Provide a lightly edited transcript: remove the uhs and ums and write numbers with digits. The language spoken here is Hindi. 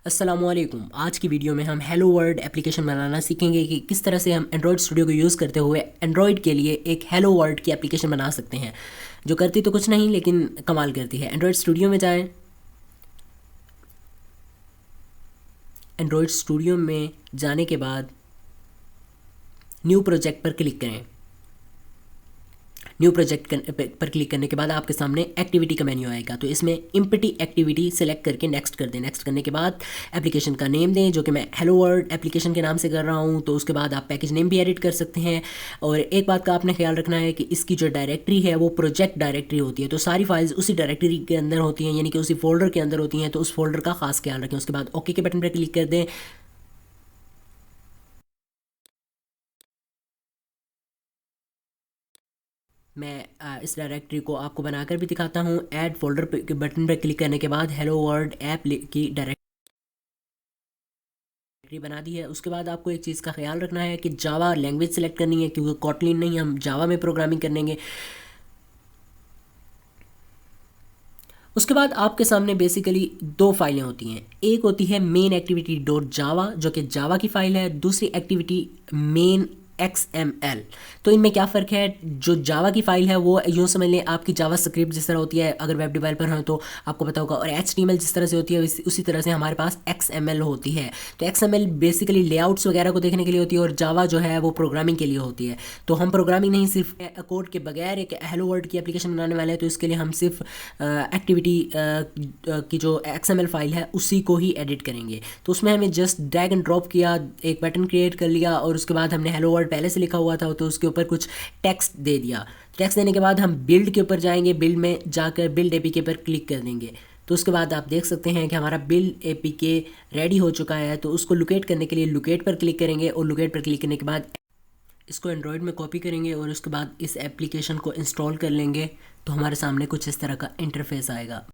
अस्सलाम वालेकुम। आज की वीडियो में हम हेलो वर्ल्ड एप्लीकेशन बनाना सीखेंगे कि किस तरह से हम एंड्रॉयड स्टूडियो को यूज़ करते हुए एंड्रॉयड के लिए एक हेलो वर्ल्ड की एप्लीकेशन बना सकते हैं, जो करती तो कुछ नहीं लेकिन कमाल करती है। एंड्रॉयड स्टूडियो में जाएं। एंड्रॉयड स्टूडियो में जाने के बाद न्यू प्रोजेक्ट पर क्लिक करें। न्यू प्रोजेक्ट पर क्लिक करने के बाद आपके सामने एक्टिविटी का मेन्यू आएगा, तो इसमें इम्पटी एक्टिविटी सेलेक्ट करके नेक्स्ट कर दें। नेक्स्ट करने के बाद एप्लीकेशन का नेम दें, जो कि मैं हेलो वर्ल्ड एप्लीकेशन के नाम से कर रहा हूँ। तो उसके बाद आप पैकेज नेम भी एडिट कर सकते हैं। और एक बात का आपने ख्याल रखना है कि इसकी जो डायरेक्टरी है वो प्रोजेक्ट डायरेक्टरी होती है, तो सारी फाइल्स उसी डायरेक्टरी के अंदर होती हैं, यानी कि उसी फोल्डर के अंदर होती हैं, तो उस फोल्डर का खास ख्याल रखें। उसके बाद ओके के बटन पर क्लिक कर दें। मैं इस डायरेक्टरी को आपको बनाकर भी दिखाता हूँ। ऐड फोल्डर के बटन पर क्लिक करने के बाद हेलो वर्ल्ड ऐप की डायरेक्टरी बना दी है। उसके बाद आपको एक चीज़ का ख्याल रखना है कि जावा लैंग्वेज सेलेक्ट करनी है, क्योंकि कॉटलिन नहीं, हम जावा में प्रोग्रामिंग करेंगे। उसके बाद आपके सामने बेसिकली दो फाइलें होती हैं। एक होती है मेन एक्टिविटी डॉट जावा, जो कि जावा की फ़ाइल है। दूसरी एक्टिविटी मेन XML। तो इनमें क्या फ़र्क है? जो जावा की फ़ाइल है वो यूँ समझ लें आपकी जावा स्क्रिप्ट जिस तरह होती है, अगर वेब डेवलपर हैं तो आपको पता होगा, और HTML जिस तरह से होती है उसी तरह से हमारे पास XML होती है। तो XML बेसिकली लेआउट्स वगैरह को देखने के लिए होती है, और जावा जो है वो प्रोग्रामिंग के लिए होती है। तो हम प्रोग्रामिंग नहीं, सिर्फ कोड के बगैर एक हेलो वर्ल्ड की एप्लीकेशन बनाने वाले हैं, तो इसके लिए हम सिर्फ एक्टिविटी की जो XML फाइल है उसी को ही एडिट करेंगे। तो उसमें हमें जस्ट ड्रैग एंड ड्रॉप किया, एक बटन क्रिएट कर लिया, और उसके बाद हमने हेलो वर्ल्ड पहले से लिखा हुआ था तो उसके ऊपर कुछ टेक्स्ट दे दिया। टेक्स्ट देने के बाद हम बिल्ड के ऊपर जाएंगे, बिल्ड में जाकर बिल्ड APK पर क्लिक कर देंगे। तो उसके बाद आप देख सकते हैं कि हमारा बिल्ड APK रेडी हो चुका है। तो उसको लोकेट करने के लिए लोकेट पर क्लिक करेंगे, और लोकेट पर क्लिक करने के बाद इसको एंड्रॉयड में कॉपी करेंगे, और उसके बाद इस एप्लीकेशन को इंस्टॉल कर लेंगे। तो हमारे सामने कुछ इस तरह का इंटरफेस आएगा।